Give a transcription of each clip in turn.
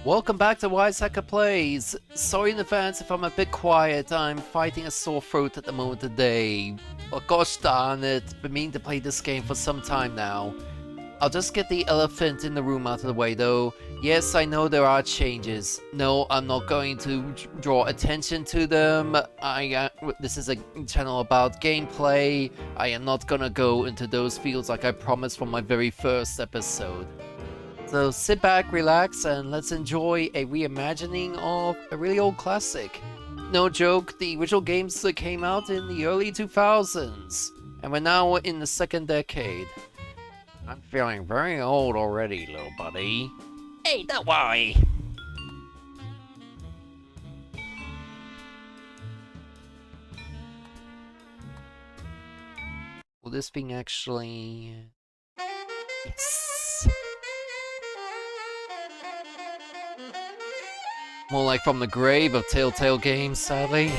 Welcome back to Wisehacker Plays. Sorry in advance if I'm a bit quiet, I'm fighting a sore throat at the moment today. But gosh darn it, been meaning to play this game for some time now. I'll just get the elephant in the room out of the way though. Yes, I know there are changes. No, I'm not going to draw attention to them. This is a channel about gameplay. I am not gonna go into those fields like I promised from my very first episode. So sit back, relax, and let's enjoy a reimagining of a really old classic. No joke, the original games that came out in the early 2000s, and we're now in the second decade. I'm feeling very old already, little buddy. Hey, don't worry! Will this thing actually... Yes! More like from the grave of Telltale Games, sadly.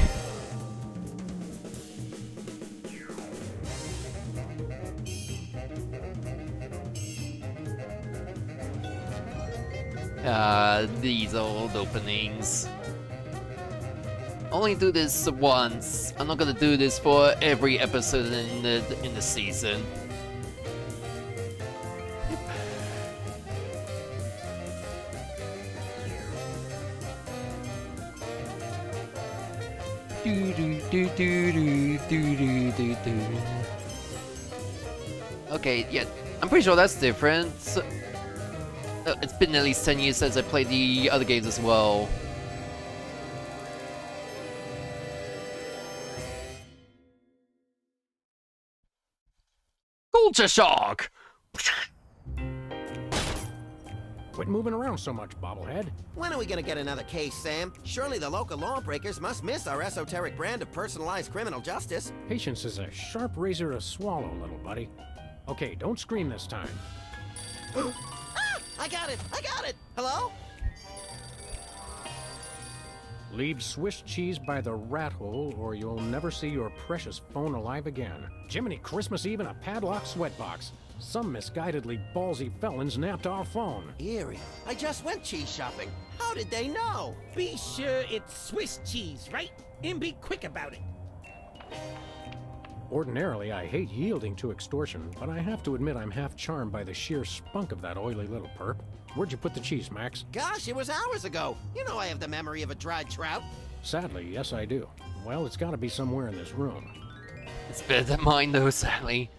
These old openings. Only do this once. I'm not gonna do this for every episode in the season. Okay, yeah, I'm pretty sure that's different. It's been at least 10 years since I played the other games as well. Culture shock! Quit moving around so much, bobblehead. When are we gonna get another case, Sam? Surely the local lawbreakers must miss our esoteric brand of personalized criminal justice. Patience is a sharp razor to swallow, little buddy. Okay, don't scream this time. Ah! I got it! I got it! Hello? Leave Swiss cheese by the rat hole, or you'll never see your precious phone alive again. Jiminy Christmas Eve in a padlocked sweatbox. Some misguidedly ballsy felons napped our phone. Eerie. I just went cheese shopping. How did they know? Be sure it's Swiss cheese, right? And be quick about it. Ordinarily, I hate yielding to extortion, but I have to admit I'm half charmed by the sheer spunk of that oily little perp. Where'd you put the cheese, Max? Gosh, it was hours ago. You know I have the memory of a dried trout. Sadly, yes I do. Well, it's gotta be somewhere in this room. It's better than mine though, Sally.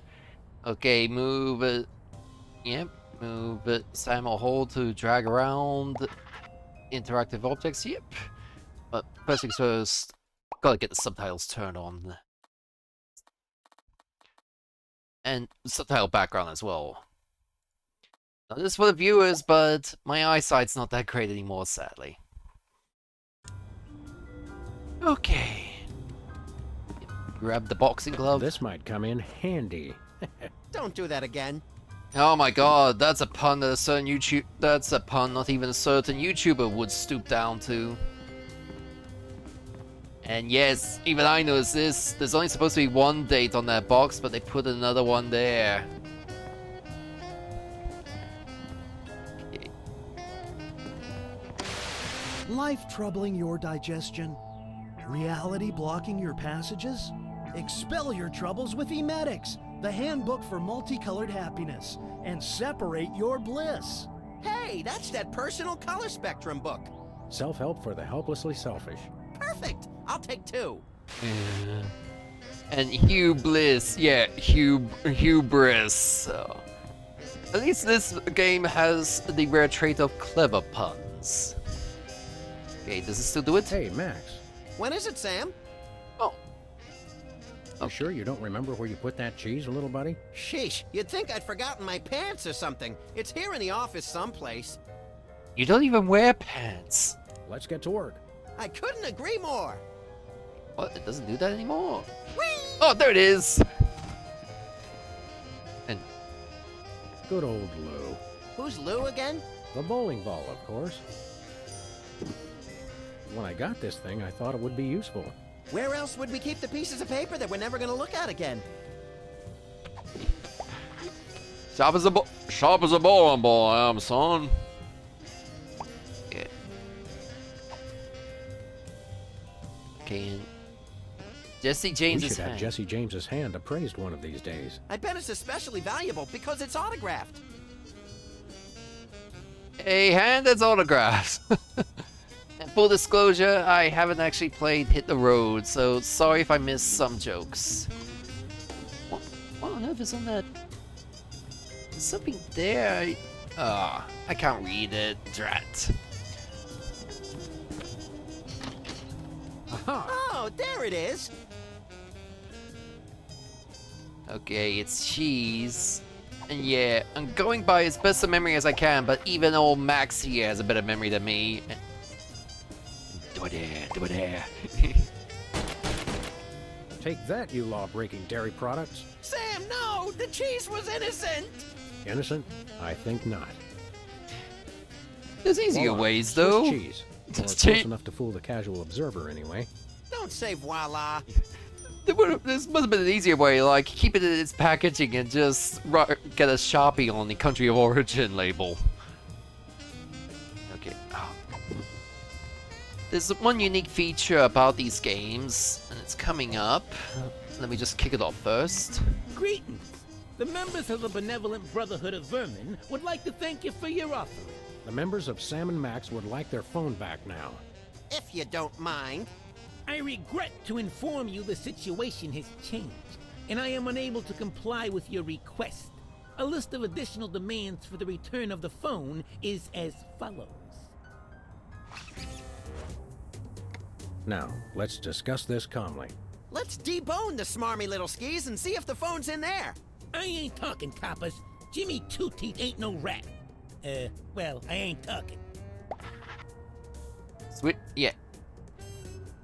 Okay, move it. Yep, move it. Sam or hold to drag around interactive objects. Yep. But first things first, gotta get the subtitles turned on. And subtitle background as well. Not just for the viewers, but my eyesight's not that great anymore, sadly. Okay. Grab the boxing glove. This might come in handy. Don't do that again. Oh my god, that's a pun that a certain that's a pun not even a certain YouTuber would stoop down to. And yes, even I noticed this. There's only supposed to be one date on that box, but they put another one there. Okay. Life troubling your digestion? Reality blocking your passages? Expel your troubles with Emetics, the handbook for multicolored happiness, and separate your bliss. Hey, that's that personal color spectrum book. Self-help for the helplessly selfish. Perfect. I'll take 2. Yeah. And hubris, yeah, hubris. So, at least this game has the rare trait of clever puns. Okay, does it still do it? Hey, Max. When is it, Sam? Oh. You sure you don't remember where you put that cheese, little buddy? Sheesh, you'd think I'd forgotten my pants or something. It's here in the office someplace. You don't even wear pants. Let's get to work. I couldn't agree more. What? It doesn't do that anymore. Whee! Oh, there it is. And Good old Lou. Who's Lou again? The bowling ball, of course. When I got this thing, I thought it would be useful. Where else would we keep the pieces of paper that we're never going to look at again? Sharp as a bowling ball, I am, son. Yeah. Okay, and Jesse We James's should have hand. Jesse James's hand appraised one of these days. I bet it's especially valuable because it's autographed. A hand that's autographed. And full disclosure, I haven't actually played Hit the Road, so sorry if I missed some jokes. What on earth is on that? There's something there. I can't read it. Drat. Aha! Oh, there it is. Okay, it's cheese. And yeah, I'm going by as best of memory as I can, but even old Max here has a better memory than me. Do it there. Take that, you law-breaking dairy products. Sam, no! The cheese was innocent! Innocent? I think not. There's easier Voila, ways, Swiss though. cheese. Or Just close cheese. enough to fool the casual observer, anyway. Don't say voila. This must have been an easier way, like keep it in its packaging and just get a Sharpie on the country of origin label. Okay. There's one unique feature about these games, and it's coming up. Let me just kick it off first. Greetings. The members of the Benevolent Brotherhood of Vermin would like to thank you for your offering. The members of Sam and Max would like their phone back now. If you don't mind. I regret to inform you the situation has changed, and I am unable to comply with your request. A list of additional demands for the return of the phone is as follows. Now, let's discuss this calmly. Let's debone the smarmy little skis and see if the phone's in there. I ain't talking, coppers. Jimmy Two-Teeth ain't no rat. Well, I ain't talking. Sweet, yeah.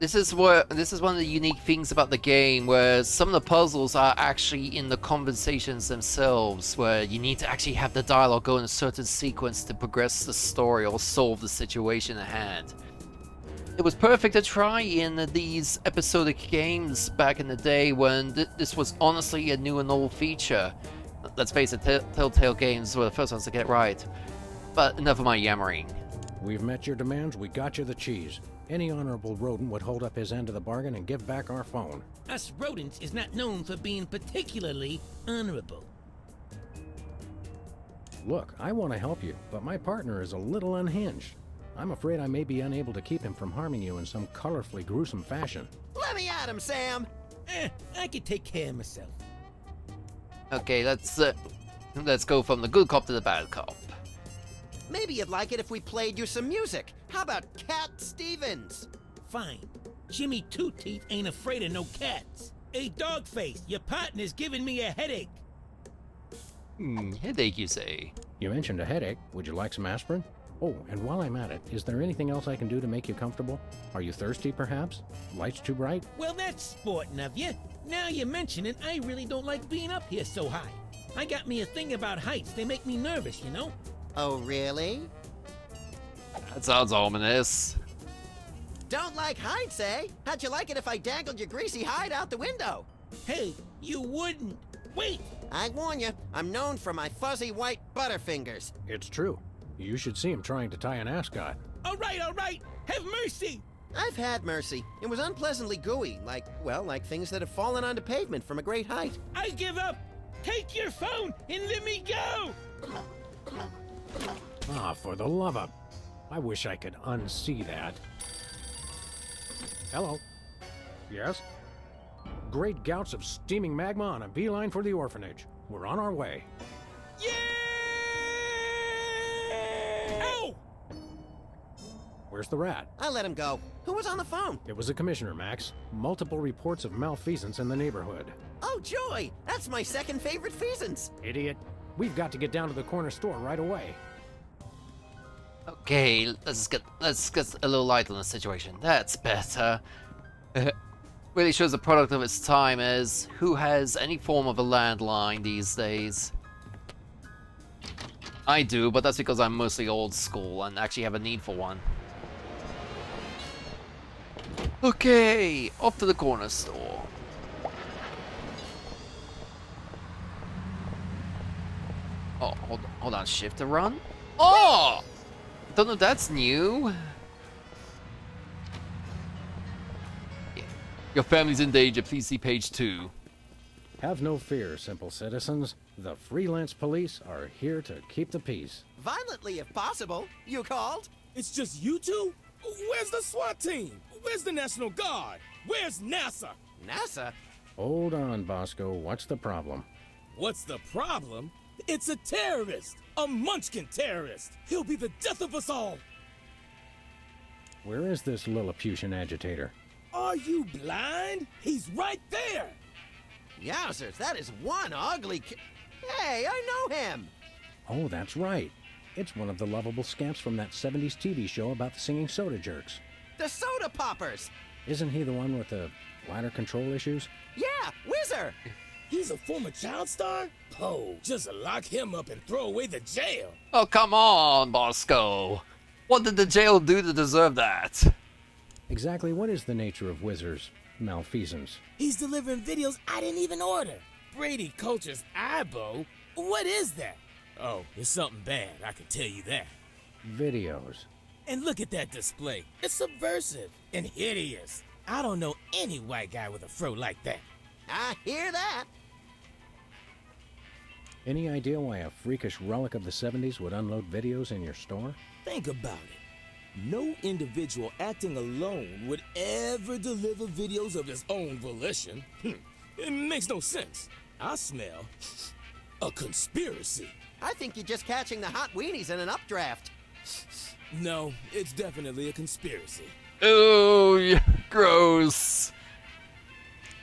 This is one of the unique things about the game, where some of the puzzles are actually in the conversations themselves, where you need to actually have the dialogue go in a certain sequence to progress the story or solve the situation at hand. It was perfect to try in these episodic games back in the day when this was honestly a new and old feature. Let's face it, Telltale Games were the first ones to get it right. But enough of my yammering. We've met your demands, we got you the cheese. Any honorable rodent would hold up his end of the bargain and give back our phone. Us rodents is not known for being particularly honorable. Look, I want to help you, but my partner is a little unhinged. I'm afraid I may be unable to keep him from harming you in some colorfully gruesome fashion. Let me at him, Sam. I can take care of myself. Okay, let's go from the good cop to the bad cop. Maybe you'd like it if we played you some music. How about Cat Stevens? Fine. Jimmy Two-Teeth ain't afraid of no cats. Hey, Dogface, your partner's giving me a headache. Headache, you say? You mentioned a headache. Would you like some aspirin? Oh, and while I'm at it, is there anything else I can do to make you comfortable? Are you thirsty, perhaps? Lights too bright? Well, that's sporting of you. Now you mention it, I really don't like being up here so high. I got me a thing about heights. They make me nervous, you know? Oh, really? That sounds ominous. Don't like heights, eh? How'd you like it if I dangled your greasy hide out the window? Hey, you wouldn't. Wait! I warn you, I'm known for my fuzzy white butterfingers. It's true. You should see him trying to tie an ascot. All right, have mercy! I've had mercy. It was unpleasantly gooey, like things that have fallen onto pavement from a great height. I give up! Take your phone and let me go! Ah, for the love of... I wish I could unsee that. Hello. Yes? Great gouts of steaming magma on a beeline for the orphanage. We're on our way. Yeah! Ow! Where's the rat? I let him go. Who was on the phone? It was a commissioner, Max. Multiple reports of malfeasance in the neighborhood. Oh, joy! That's my second favorite feasance. Idiot. We've got to get down to the corner store right away. Okay, let's get a little light on the situation. That's better. Really shows the product of its time as who has any form of a landline these days. I do, but that's because I'm mostly old school and actually have a need for one. Okay, off to the corner store. Oh, hold on, shift to run? Oh! Don't know if that's new. Your family's in danger. Please see page 2. Have no fear, simple citizens. The freelance police are here to keep the peace. Violently, if possible. You called? It's just you two? Where's the SWAT team? Where's the National Guard? Where's NASA? NASA? Hold on, Bosco. What's the problem? What's the problem? It's a terrorist! A Munchkin terrorist! He'll be the death of us all! Where is this Lilliputian agitator? Are you blind? He's right there! Yowzers, that is one ugly Hey, I know him! Oh, that's right. It's one of the lovable scamps from that 70s TV show about the singing soda jerks. The Soda Poppers! Isn't he the one with the bladder control issues? Yeah, Whizzer! He's a former child star? Oh, just lock him up and throw away the jail! Oh, come on, Bosco. What did the jail do to deserve that? Exactly what is the nature of Whizzer's malfeasance? He's delivering videos I didn't even order! Brady Culture's Eyebow? What is that? Oh, it's something bad, I can tell you that. Videos. And look at that display. It's subversive and hideous. I don't know any white guy with a fro like that. I hear that. Any idea why a freakish relic of the 70s would unload videos in your store? Think about it. No individual acting alone would ever deliver videos of his own volition. It makes no sense. I smell a conspiracy. I think you're just catching the hot weenies in an updraft. No, it's definitely a conspiracy. Oh, yeah, gross.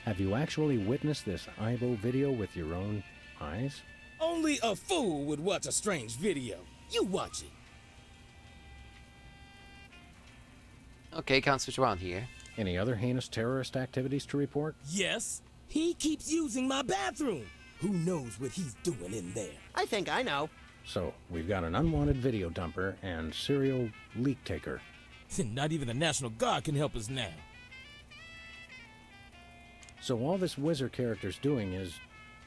Have you actually witnessed this Ivo video with your own eyes? Only a fool would watch a strange video. You watch it. Okay, can't switch around here. Any other heinous terrorist activities to report? Yes, he keeps using my bathroom. Who knows what he's doing in there? I think I know. So, we've got an unwanted video dumper and serial leak taker. Not even the National Guard can help us now. So all this Whizzer character's doing is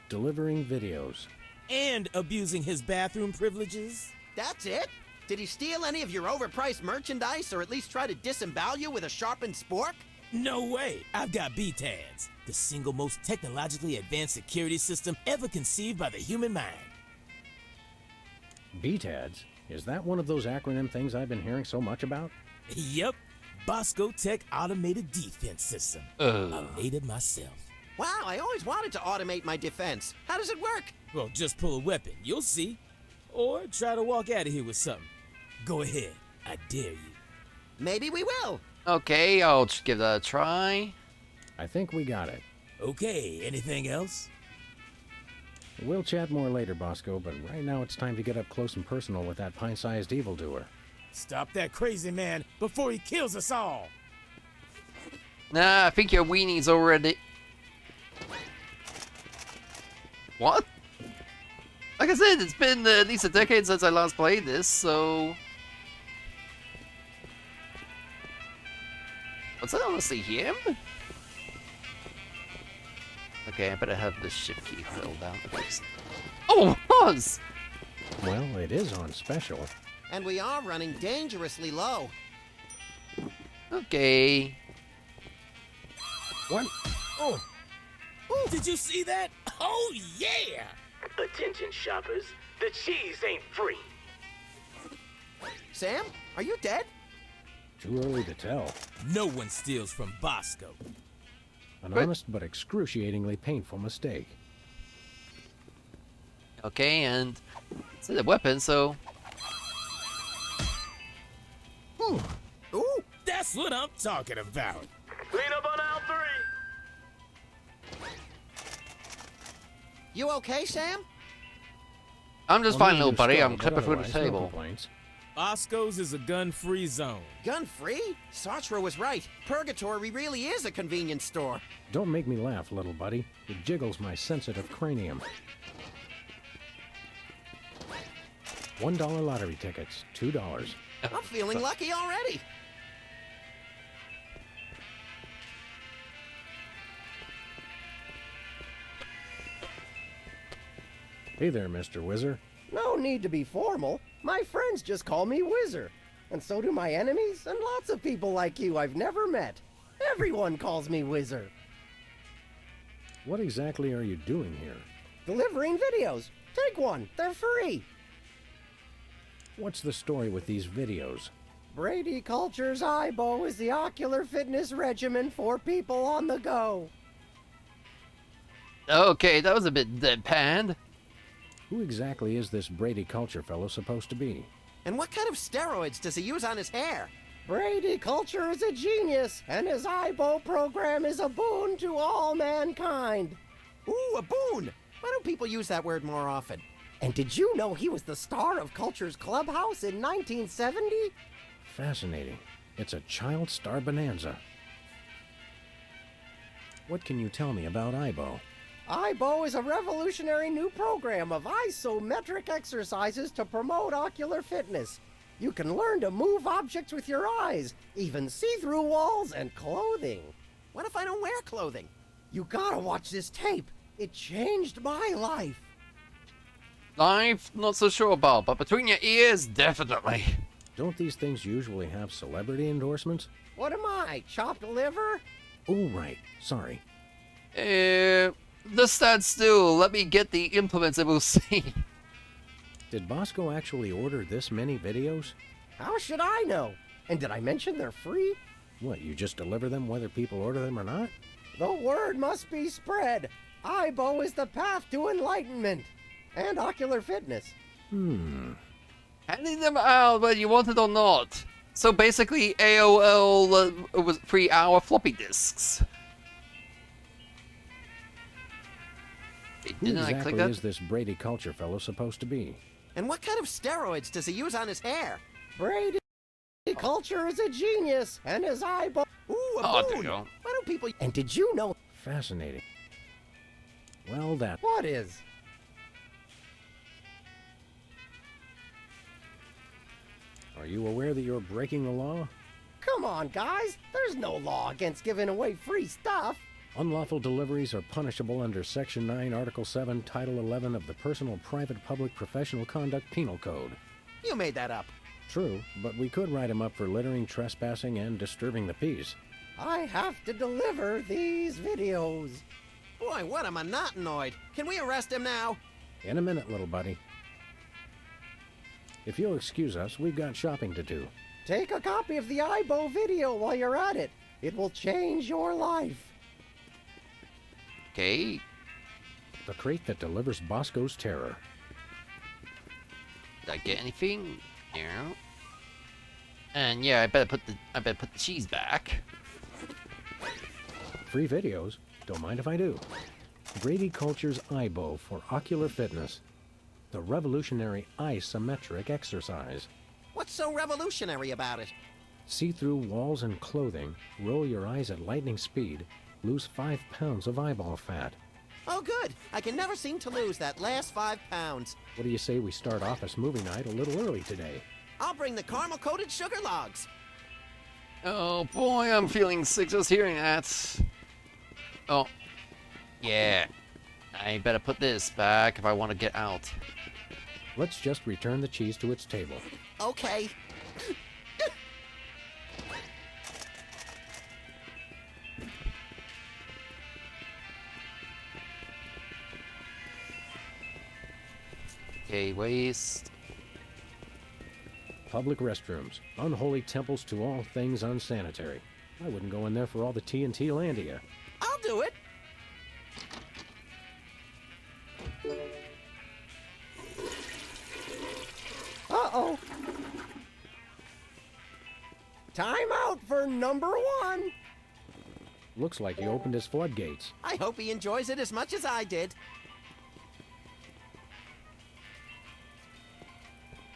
delivering videos. And abusing his bathroom privileges? That's it? Did he steal any of your overpriced merchandise or at least try to disembowel you with a sharpened spork? No way! I've got BTADS, the single most technologically advanced security system ever conceived by the human mind. BTADS? Is that one of those acronym things I've been hearing so much about? Yep, Bosco Tech Automated Defense System. I made it myself. Wow, I always wanted to automate my defense. How does it work? Well, just pull a weapon, you'll see. Or try to walk out of here with something. Go ahead, I dare you. Maybe we will. Okay, I'll just give that a try. I think we got it. Okay, anything else? We'll chat more later, Bosco, but right now it's time to get up close and personal with that pint-sized evildoer. Stop that crazy man before he kills us all! Nah, I think your weenie's already... What? Like I said, it's been at least a decade since I last played this, so... Was that honestly him? Okay, I better have the shift key filled out at least. Oh, it was! Well, it is on special. And we are running dangerously low. Okay. What? Oh! Ooh, did you see that? Oh, yeah! Attention shoppers, the cheese ain't free. Sam, are you dead? Too early to tell. No one steals from Bosco. An honest but excruciatingly painful mistake. Okay, and it's a weapon, so... Ooh, That's what I'm talking about. Clean up on aisle 3. you okay, Sam? I'm just Well, fine, me little either, buddy. Skull, I'm but clipping through the otherwise, no table. complaints. Bosco's is a gun-free zone. Gun-free? Sartre was right. Purgatory really is a convenience store. Don't make me laugh, little buddy. It jiggles my sensitive cranium. $1 lottery tickets, $2. I'm feeling lucky already. Hey there, Mr. Whizzer. No need to be formal. My friends just call me Whizzer. And so do my enemies and lots of people like you I've never met. Everyone calls me Whizzer. What exactly are you doing here? Delivering videos. Take one. They're free. What's the story with these videos? Brady Culture's IBO is the ocular fitness regimen for people on the go. Okay, that was a bit deadpan. Who exactly is this Brady Culture fellow supposed to be? And what kind of steroids does he use on his hair? Brady Culture is a genius, and his IBO program is a boon to all mankind. Ooh, a boon! Why don't people use that word more often? And did you know he was the star of Culture's Clubhouse in 1970? Fascinating. It's a child star bonanza. What can you tell me about IBO? IBO is a revolutionary new program of isometric exercises to promote ocular fitness. You can learn to move objects with your eyes, even see-through walls and clothing. What if I don't wear clothing? You gotta watch this tape. It changed my life. Life, not so sure about, but between your ears, definitely. Don't these things usually have celebrity endorsements? What am I, chopped liver? Oh, right. Sorry. Just stand still. Let me get the implements and we'll see. Did Bosco actually order this many videos? How should I know? And did I mention they're free? What, you just deliver them whether people order them or not? The word must be spread. IBO is the path to enlightenment and ocular fitness. Handing them out whether you want it or not. So basically, AOL was 3-hour floppy disks. Who Didn't I click exactly that? is this Brady Culture fellow supposed to be? And what kind of steroids does he use on his hair? Brady Culture is a genius, and his IBO. Ooh, a Oh, there boon! you go. Why don't people... And did you know Fascinating. Well, that... what is? Are you aware that you're breaking the law? Come on, guys. There's no law against giving away free stuff. Unlawful deliveries are punishable under Section 9, Article 7, Title 11 of the Personal, Private, Public, Professional Conduct Penal Code. You made that up. True, but we could write him up for littering, trespassing, and disturbing the peace. I have to deliver these videos. Boy, what a monotanoid. Can we arrest him now? In a minute, little buddy. If you'll excuse us, we've got shopping to do. Take a copy of the IBO video while you're at it. It will change your life. Okay. The crate that delivers Bosco's terror. Did I get anything? No. And yeah, I better put the cheese back. Free videos? Don't mind if I do. Brady Culture's IBO for ocular fitness. The revolutionary isometric exercise. What's so revolutionary about it? See through walls and clothing, roll your eyes at lightning speed, lose 5 pounds of eyeball fat. Oh, good. I can never seem to lose that last 5 pounds. What do you say we start office movie night a little early today? I'll bring the caramel-coated sugar logs. Oh boy, I'm feeling sick just hearing that. Oh. Yeah. I better put this back if I want to get out. Let's just return the cheese to its table. Okay. Okay, waste. Public restrooms. Unholy temples to all things unsanitary. I wouldn't go in there for all the TNT Landia. I'll do it. Uh-oh. Time out for number 1. Looks like he opened his floodgates. I hope he enjoys it as much as I did.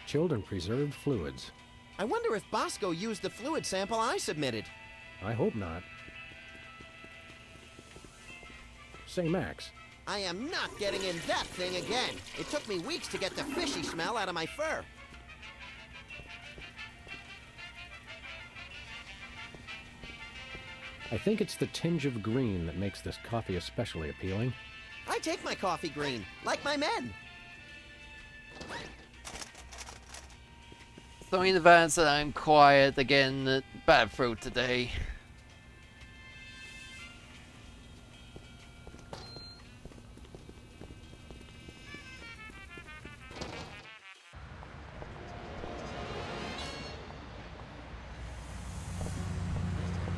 Chilled and preserved fluids. I wonder if Bosco used the fluid sample I submitted. I hope not. Say, Max, I am not getting in that thing again. It took me weeks to get the fishy smell out of my fur. I think it's the tinge of green that makes this coffee especially appealing. I take my coffee green, like my men. So in advance that I'm quiet again, bad throat today.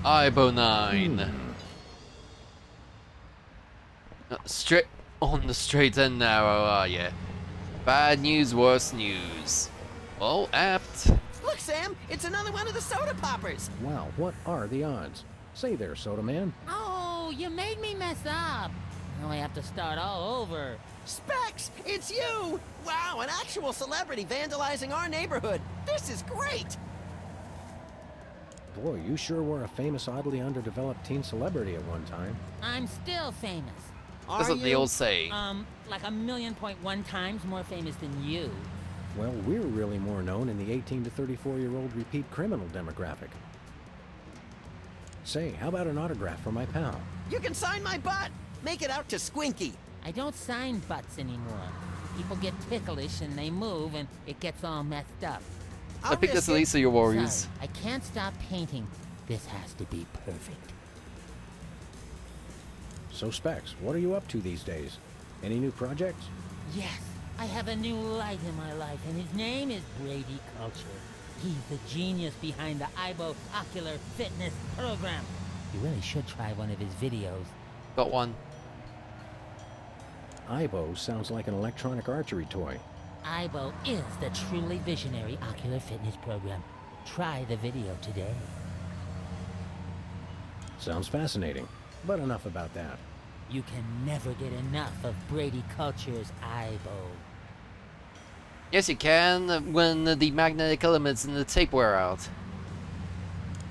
Ibo 9. Straight on the straight and narrow, are ya? Bad news, worse news. Oh, apt. Look, Sam, it's another one of the soda poppers. Wow, what are the odds? Say there, Soda Man. Oh, you made me mess up. Now I have to start all over. Specs, it's you! Wow, an actual celebrity vandalizing our neighborhood. This is great! Boy, you sure were a famous, oddly underdeveloped teen celebrity at one time. I'm still famous. That's what they all say. Like 1,000,000.1 times more famous than you. Well, we're really more known in the 18 to 34-year-old repeat criminal demographic. Say, how about an autograph for my pal? You can sign my butt! Make it out to Squinky. I don't sign butts anymore. People get ticklish and they move and it gets all messed up. I think that's the least of your worries. Sorry, I can't stop painting. This has to be perfect. So, Specs, what are you up to these days? Any new projects? Yes, I have a new light in my life, and his name is Brady Culture. He's the genius behind the Ibo Ocular Fitness program. You really should try one of his videos. Got one. Ibo sounds like an electronic archery toy. Ibo is the truly visionary ocular fitness program. Try the video today. Sounds fascinating, but enough about that. You can never get enough of Brady Culture's Ibo. Yes, you can when the magnetic elements in the tape wear out.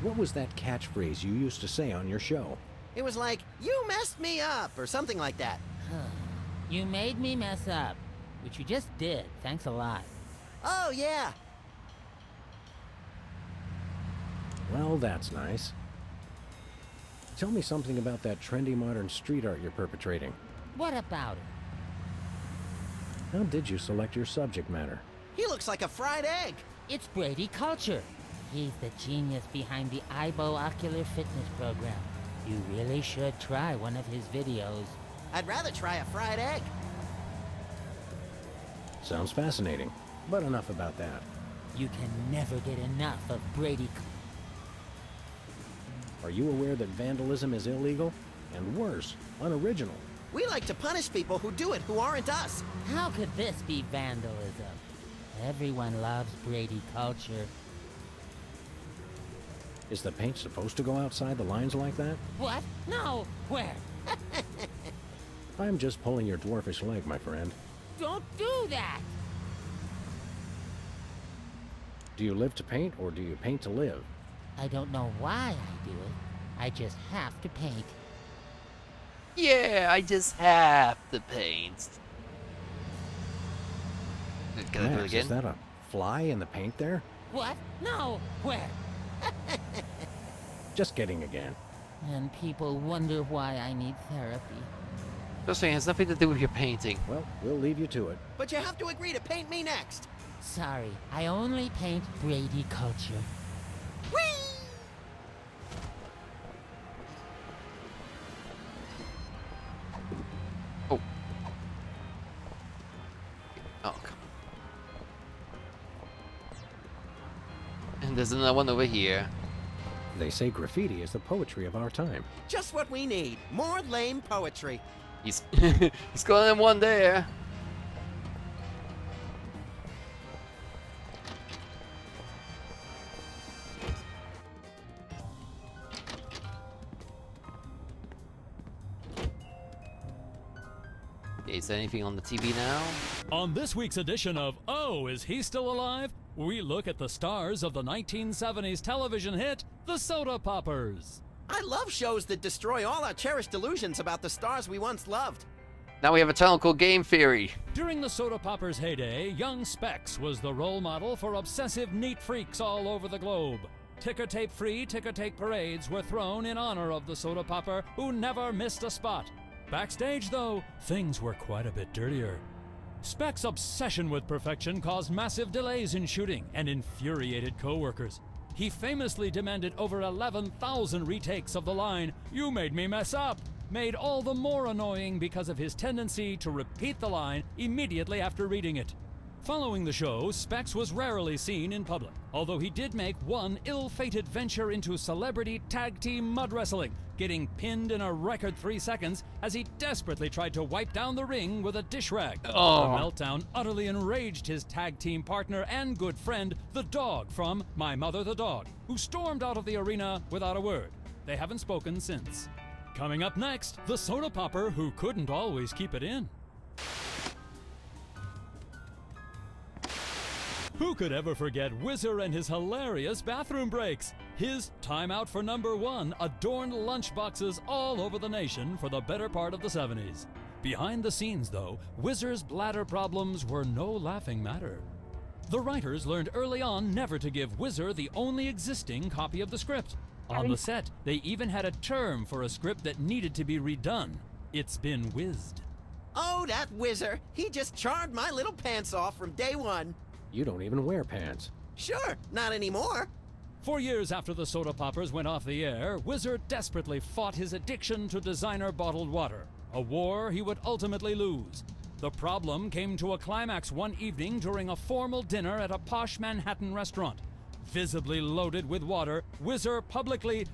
What was that catchphrase you used to say on your show? It was like, you messed me up, or something like that. You made me mess up, which you just did. Thanks a lot. Oh, yeah. Well, that's nice. Tell me something about that trendy modern street art you're perpetrating. What about it? How did you select your subject matter? He looks like a fried egg. It's Brady Culture. He's the genius behind the Ibo Ocular Fitness program. You really should try one of his videos. I'd rather try a fried egg. Sounds fascinating, but enough about that. You can never get enough of Brady. Are you aware that vandalism is illegal? And worse, unoriginal. We like to punish people who do it who aren't us. How could this be vandalism? Everyone loves Brady Culture. Is the paint supposed to go outside the lines like that? What? No! Where? I'm just pulling your dwarfish leg, my friend. Don't do that! Do you live to paint, or do you paint to live? I don't know why I do it. I just have to paint. Yeah, I just have to paint. Can I do it Max, again? is that a fly in the paint there? What? No! Where? Just kidding again. And people wonder why I need therapy. Just saying, it has nothing to do with your painting. Well, we'll leave you to it. But you have to agree to paint me next. Sorry, I only paint Brady Culture. Whee! Oh. Oh, come on. And there's another one over here. They say graffiti is the poetry of our time. Just what we need. More lame poetry. He's he's got in one there. Is there anything on the TV now? On this week's edition of Oh, Is He Still Alive? We look at the stars of the 1970s television hit, The Soda Poppers. I love shows that destroy all our cherished illusions about the stars we once loved. Now we have a channel called Game Theory. During the Soda Poppers' heyday, young Specs was the role model for obsessive neat freaks all over the globe. Ticker-tape-free ticker-tape parades were thrown in honor of the Soda Popper who never missed a spot. Backstage, though, things were quite a bit dirtier. Specs' obsession with perfection caused massive delays in shooting and infuriated co-workers. He famously demanded over 11,000 retakes of the line, "You made me mess up," made all the more annoying because of his tendency to repeat the line immediately after reading it. Following the show, Specs was rarely seen in public, although he did make one ill-fated venture into celebrity tag team mud wrestling, getting pinned in a record 3 seconds as he desperately tried to wipe down the ring with a dish rag. Oh. The meltdown utterly enraged his tag team partner and good friend, the Dog from My Mother the Dog, who stormed out of the arena without a word. They haven't spoken since. Coming up next, the soda popper who couldn't always keep it in. Who could ever forget Whizzer and his hilarious bathroom breaks? His time out for number one adorned lunchboxes all over the nation for the better part of the 70s. Behind the scenes, though, Whizzer's bladder problems were no laughing matter. The writers learned early on never to give Whizzer the only existing copy of the script. On the set, they even had a term for a script that needed to be redone. It's been whizzed. Oh, that whizzer! He just charmed my little pants off from day one. You don't even wear pants. Sure, not anymore. For years after the soda poppers went off the air, Whizzer desperately fought his addiction to designer bottled water, a war he would ultimately lose. The problem came to a climax one evening during a formal dinner at a posh Manhattan restaurant. Visibly loaded with water, Whizzer publicly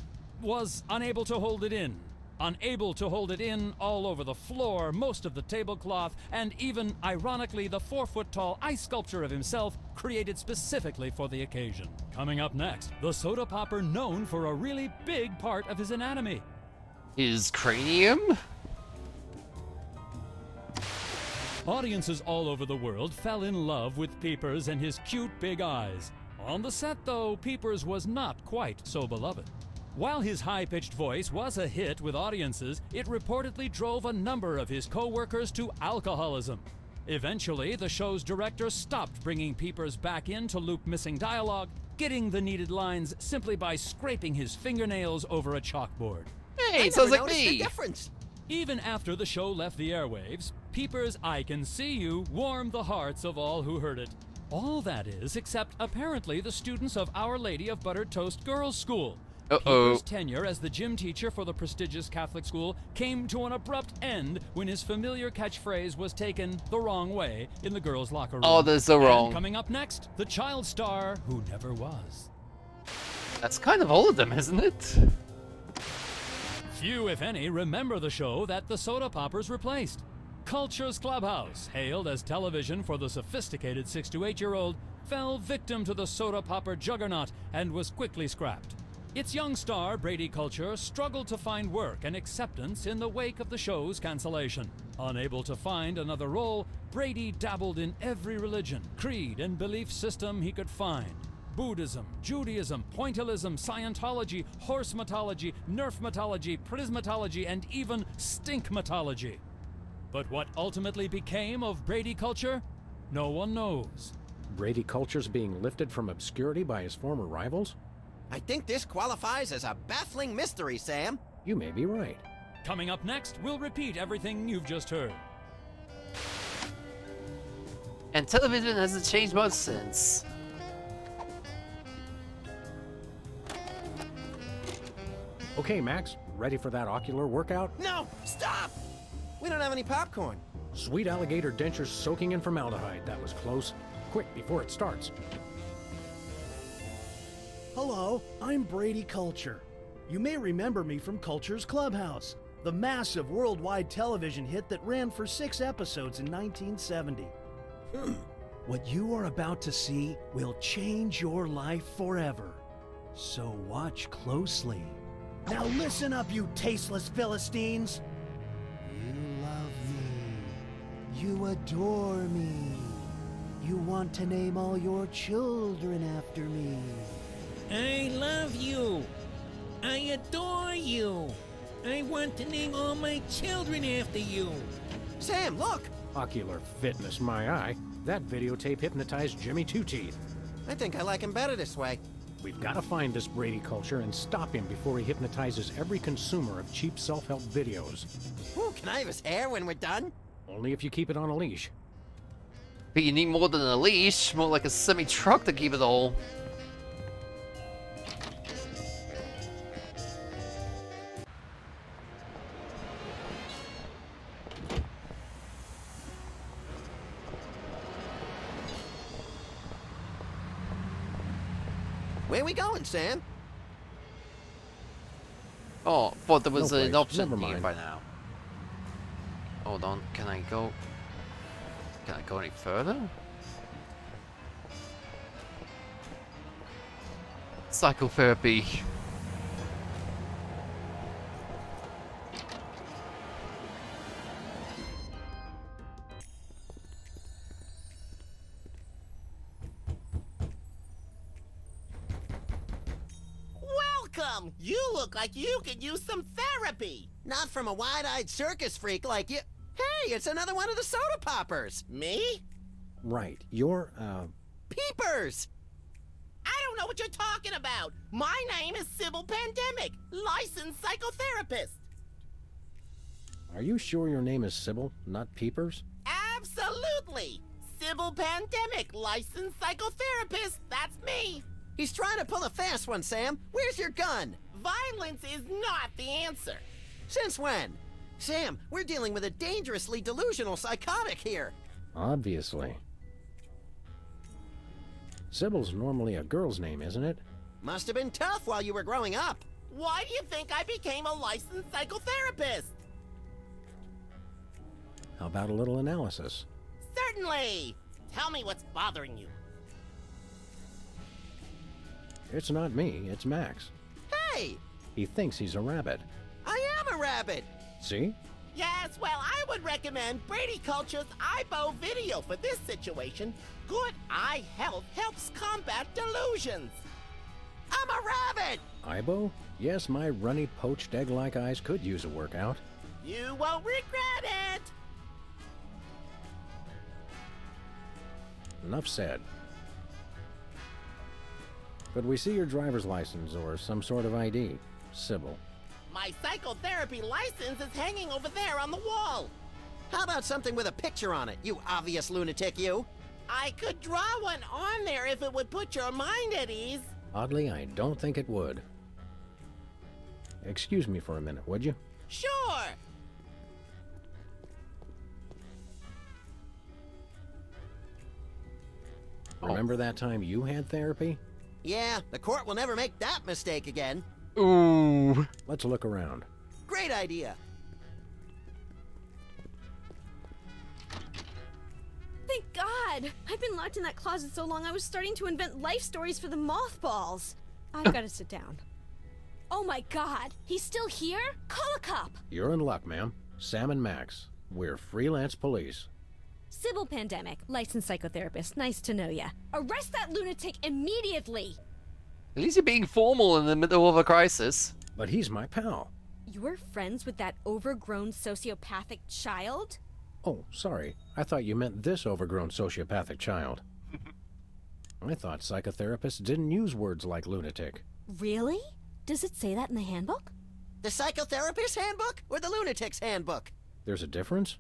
was unable to hold it in. Unable to hold it in all over the floor, most of the tablecloth, and even, ironically, the 4-foot-tall ice sculpture of himself created specifically for the occasion. Coming up next, the soda popper known for a really big part of his anatomy. His cranium? Audiences all over the world fell in love with Peepers and his cute big eyes. On the set, though, Peepers was not quite so beloved. While his high-pitched voice was a hit with audiences, it reportedly drove a number of his co-workers to alcoholism. Eventually, the show's director stopped bringing Peepers back in to loop missing dialogue, getting the needed lines simply by scraping his fingernails over a chalkboard. Hey, I it sounds never like noticed the me! difference. Even after the show left the airwaves, Peepers' "I Can See You" warmed the hearts of all who heard it. All that is, except apparently the students of Our Lady of Buttered Toast Girls' School. Peepers' tenure as the gym teacher for the prestigious Catholic school came to an abrupt end when his familiar catchphrase was taken the wrong way in the girls' locker room. Oh, that's so wrong. And coming up next, the child star who never was. That's kind of all of them, isn't it? Few, if any, remember the show that the soda poppers replaced. Culture's Clubhouse, hailed as television for the sophisticated 6 to 8-year-old, fell victim to the soda popper juggernaut and was quickly scrapped. Its young star, Brady Culture, struggled to find work and acceptance in the wake of the show's cancellation. Unable to find another role, Brady dabbled in every religion, creed, and belief system he could find. Buddhism, Judaism, pointillism, Scientology, horsematology, nerfmatology, prismatology, and even stinkmatology. But what ultimately became of Brady Culture? No one knows. Brady Culture's being lifted from obscurity by his former rivals? I think this qualifies as a baffling mystery, Sam. You may be right. Coming up next, we'll repeat everything you've just heard. And television hasn't changed much since. Okay, Max, ready for that ocular workout? No, stop! We don't have any popcorn. Sweet alligator dentures soaking in formaldehyde. That was close. Quick, before it starts. Hello, I'm Brady Culture. You may remember me from Culture's Clubhouse, the massive worldwide television hit that ran for 6 episodes in 1970. What you are about to see will change your life forever. So watch closely. Now listen up, you tasteless Philistines. You love me. You adore me. You want to name all your children after me. I love you. I adore you. I want to name all my children after you. Sam, look! Ocular fitness, my eye. That videotape hypnotized Jimmy Two Teeth. I think I like him better this way. We've got to find this Brady Culture and stop him before he hypnotizes every consumer of cheap self-help videos. Ooh, can I have his hair when we're done? Only if you keep it on a leash. But you need more than a leash, more like a semi-truck to keep it all. Where we going, Sam? Oh, thought there was No an place. option Never here mind. by now. Hold on, can I go any further? Psychotherapy. Welcome! You look like you could use some therapy. Not from a wide-eyed circus freak like you. Hey, it's another one of the soda poppers. Me? Right. You're, Peepers! I don't know what you're talking about. My name is Sybil Pandemic, licensed psychotherapist. Are you sure your name is Sybil, not Peepers? Absolutely. Sybil Pandemic, licensed psychotherapist. That's me. He's trying to pull a fast one, Sam. Where's your gun? Violence is not the answer. Since when? Sam, we're dealing with a dangerously delusional psychotic here. Obviously. Sybil's normally a girl's name, isn't it? Must have been tough while you were growing up. Why do you think I became a licensed psychotherapist? How about a little analysis? Certainly. Tell me what's bothering you. It's not me, it's Max. Hey, He thinks he's a rabbit. I am a rabbit. See? Yes, well, I would recommend Brady Culture's EyeBow video for this situation. Good eye health helps combat delusions. I'm a rabbit. Ibo? Yes, my runny, poached egg-like eyes could use a workout. You won't regret it. Enough said. Could we see your driver's license or some sort of ID? Sybil. My psychotherapy license is hanging over there on the wall. How about something with a picture on it, you obvious lunatic, you? I could draw one on there if it would put your mind at ease. Oddly, I don't think it would. Excuse me for a minute, would you? Sure. Remember that time you had therapy? Yeah, the court will never make that mistake again. Ooh. Let's look around. Great idea. Thank God! I've been locked in that closet so long I was starting to invent life stories for the mothballs. I've got to sit down. Oh my God! He's still here? Call a cop! You're in luck, ma'am. Sam and Max. We're freelance police. Sybil Pandemic, licensed psychotherapist. Nice to know ya. Arrest that lunatic immediately! At least you're being formal in the middle of a crisis. But he's my pal. You're friends with that overgrown sociopathic child? Oh, sorry. I thought you meant this overgrown sociopathic child. I thought psychotherapists didn't use words like lunatic. Really? Does it say that in the handbook? The psychotherapist handbook or the lunatic's handbook? There's a difference?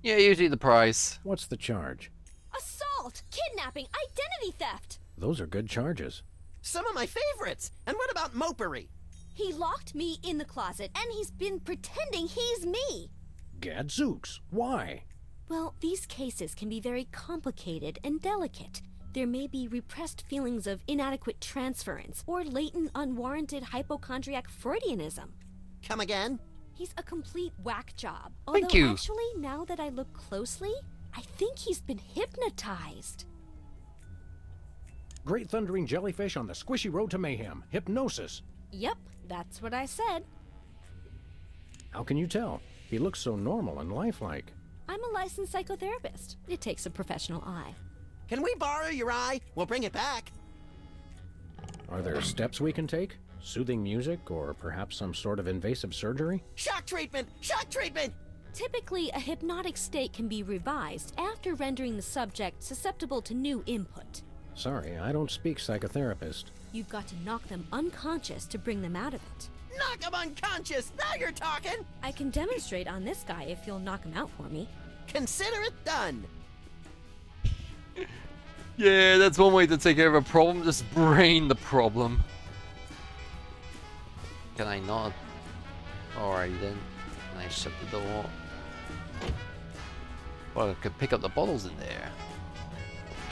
Yeah, usually the price. What's the charge? Assault! Kidnapping! Identity theft! Those are good charges. Some of my favorites. And what about mopery? He locked me in the closet, and he's been pretending he's me! Gadzooks! Why? Well, these cases can be very complicated and delicate. There may be repressed feelings of inadequate transference or latent unwarranted hypochondriac Freudianism. Come again? He's a complete whack job. Thank Although you. actually, now that I look closely, I think he's been hypnotized. Great thundering jellyfish on the squishy road to mayhem. Hypnosis. Yep, that's what I said. How can you tell? He looks so normal and lifelike. I'm a licensed psychotherapist. It takes a professional eye. Can we borrow your eye? We'll bring it back. Are there steps we can take? Soothing music, or perhaps some sort of invasive surgery? Shock treatment! Shock treatment! Typically, a hypnotic state can be revised after rendering the subject susceptible to new input. Sorry, I don't speak psychotherapist. You've got to knock them unconscious to bring them out of it. Knock him unconscious! Now you're talking! I can demonstrate on this guy if you'll knock him out for me. Consider it done! Yeah, that's one way to take care of a problem. Just brain the problem. Can I not? Alright then. Can I shut the door? Well, I could pick up the bottles in there.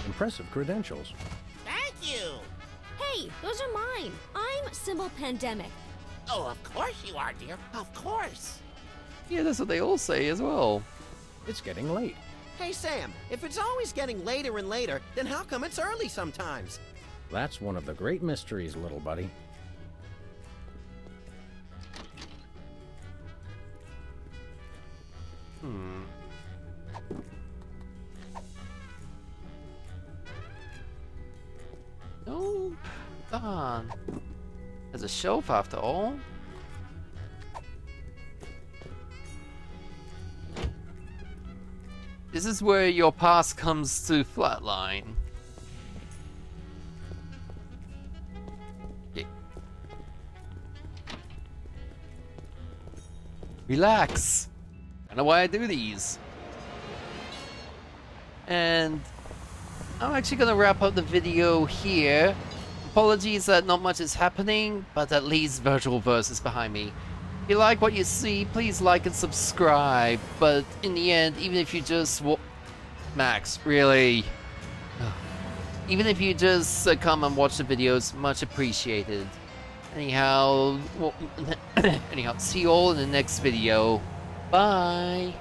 Impressive credentials. Thank you. Hey, Hey, those are mine. I'm Symbol Pandemic. Oh, of course you are, dear. Of course. Yeah, that's what they all say as well. It's getting late. Hey, Sam, if it's always getting later and later, then how come it's early sometimes? That's one of the great mysteries, little buddy. No, darn. There's a shelf after all. This is where your past comes to flatline. Okay. Relax. I know why I do these. And I'm actually gonna wrap up the video here. Apologies that not much is happening, but at least Virtual Verse is behind me. If you like what you see, please like and subscribe. But in the end, even if you just Max, really? Even if you just come and watch the videos, much appreciated. Anyhow, anyhow, see you all in the next video. Bye!